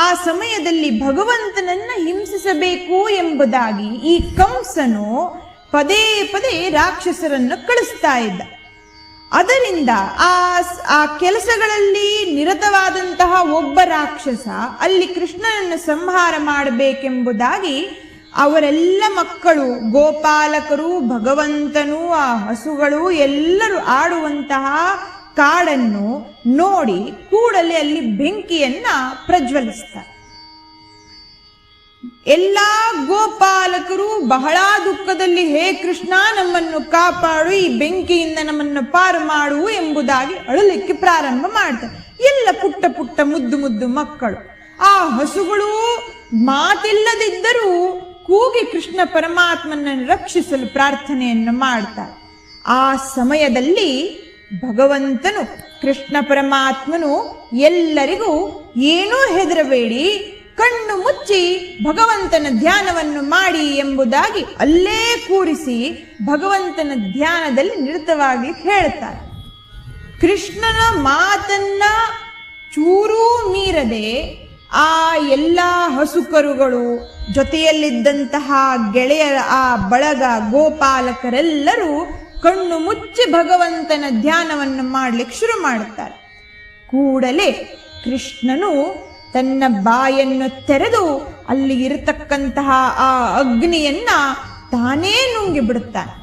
ಆ ಸಮಯದಲ್ಲಿ ಭಗವಂತನನ್ನ ಹಿಂಸಿಸಬೇಕು ಎಂಬುದಾಗಿ ಈ ಕಂಸನು ಪದೇ ಪದೇ ರಾಕ್ಷಸರನ್ನು ಕಳಿಸ್ತಾ ಇದ್ದ. ಅದರಿಂದ ಆ ಕೆಲಸಗಳಲ್ಲಿ ನಿರತವಾದಂತಹ ಒಬ್ಬ ರಾಕ್ಷಸ ಅಲ್ಲಿ ಕೃಷ್ಣನನ್ನು ಸಂಹಾರ ಮಾಡಬೇಕೆಂಬುದಾಗಿ ಅವರೆಲ್ಲ ಮಕ್ಕಳು, ಗೋಪಾಲಕರು, ಭಗವಂತನು, ಆ ಹಸುಗಳು ಎಲ್ಲರೂ ಆಡುವಂತಹ ಕಾಡನ್ನು ನೋಡಿ ಕೂಡಲೇ ಅಲ್ಲಿ ಬೆಂಕಿಯನ್ನ ಪ್ರಜ್ವಲಿಸ್ತಾರೆ. ಎಲ್ಲಾ ಗೋಪಾಲಕರು ಬಹಳ ದುಃಖದಲ್ಲಿ, ಹೇ ಕೃಷ್ಣ ನಮ್ಮನ್ನು ಕಾಪಾಡು, ಈ ಬೆಂಕಿಯಿಂದ ನಮ್ಮನ್ನು ಪಾರು ಮಾಡು ಎಂಬುದಾಗಿ ಅಳಲಿಕ್ಕೆ ಪ್ರಾರಂಭ ಮಾಡ್ತಾರೆ. ಎಲ್ಲ ಪುಟ್ಟ ಪುಟ್ಟ ಮುದ್ದು ಮುದ್ದು ಮಕ್ಕಳು. ಆ ಹಸುಗಳು ಮಾತಿಲ್ಲದಿದ್ದರೂ ಕೂಗಿ ಕೃಷ್ಣ ಪರಮಾತ್ಮನನ್ನು ರಕ್ಷಿಸಲು ಪ್ರಾರ್ಥನೆಯನ್ನು ಮಾಡ್ತಾರೆ. ಆ ಸಮಯದಲ್ಲಿ ಭಗವಂತನು, ಕೃಷ್ಣ ಪರಮಾತ್ಮನು ಎಲ್ಲರಿಗೂ ಏನೂ ಹೆದರಬೇಡಿ, ಕಣ್ಣು ಮುಚ್ಚಿ ಭಗವಂತನ ಧ್ಯಾನವನ್ನು ಮಾಡಿ ಎಂಬುದಾಗಿ ಅಲ್ಲೇ ಕೂರಿಸಿ ಭಗವಂತನ ಧ್ಯಾನದಲ್ಲಿ ನಿರತವಾಗಿ ಹೇಳ್ತಾರೆ. ಕೃಷ್ಣನ ಮಾತನ್ನ ಚೂರೂ ಮೀರದೆ ಆ ಎಲ್ಲ ಹಸುಕರುಗಳು, ಜೊತೆಯಲ್ಲಿದ್ದಂತಹ ಗೆಳೆಯರ ಆ ಬಳಗ ಗೋಪಾಲಕರೆಲ್ಲರೂ ಕಣ್ಣು ಮುಚ್ಚಿ ಭಗವಂತನ ಧ್ಯಾನವನ್ನು ಮಾಡಲಿಕ್ಕೆ ಶುರು ಮಾಡುತ್ತಾರೆ. ಕೂಡಲೇ ಕೃಷ್ಣನು ತನ್ನ ಬಾಯನ್ನು ತೆರೆದು ಅಲ್ಲಿ ಇರತಕ್ಕಂತಹ ಆ ಅಗ್ನಿಯನ್ನ ತಾನೇ ನುಂಗಿ ಬಿಡುತ್ತಾನೆ.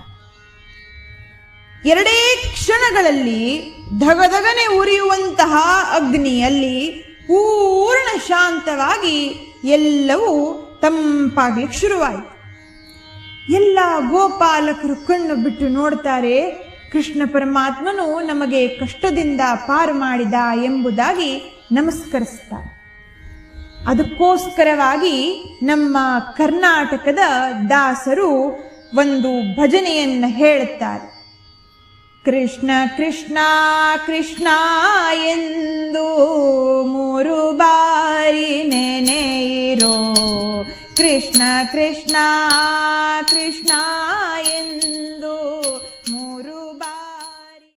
ಎರಡೇ ಕ್ಷಣಗಳಲ್ಲಿ ಧಗಧಗನೆ ಉರಿಯುವಂತಹ ಅಗ್ನಿಯಲ್ಲಿ ಪೂರ್ಣ ಶಾಂತವಾಗಿ ಎಲ್ಲವೂ ತಂಪಾಗ್ಲಿಕ್ಕೆ ಶುರುವಾಯಿತು. ಎಲ್ಲ ಗೋಪಾಲಕರು ಕಣ್ಣು ಬಿಟ್ಟು ನೋಡ್ತಾರೆ. ಕೃಷ್ಣ ಪರಮಾತ್ಮನು ನಮಗೆ ಕಷ್ಟದಿಂದ ಪಾರು ಮಾಡಿದ ಎಂಬುದಾಗಿ ನಮಸ್ಕರಿಸ್ತಾರೆ. ಅದಕ್ಕೋಸ್ಕರವಾಗಿ ನಮ್ಮ ಕರ್ನಾಟಕದ ದಾಸರು ಒಂದು ಭಜನೆಯನ್ನು ಹೇಳುತ್ತಾರೆ. ಕೃಷ್ಣ ಕೃಷ್ಣ ಕೃಷ್ಣ ಎಂದು 3 ಬಾರಿ ನೆನೆಯಿರೋ, ಕೃಷ್ಣ ಕೃಷ್ಣ ಕೃಷ್ಣ ಎಂದು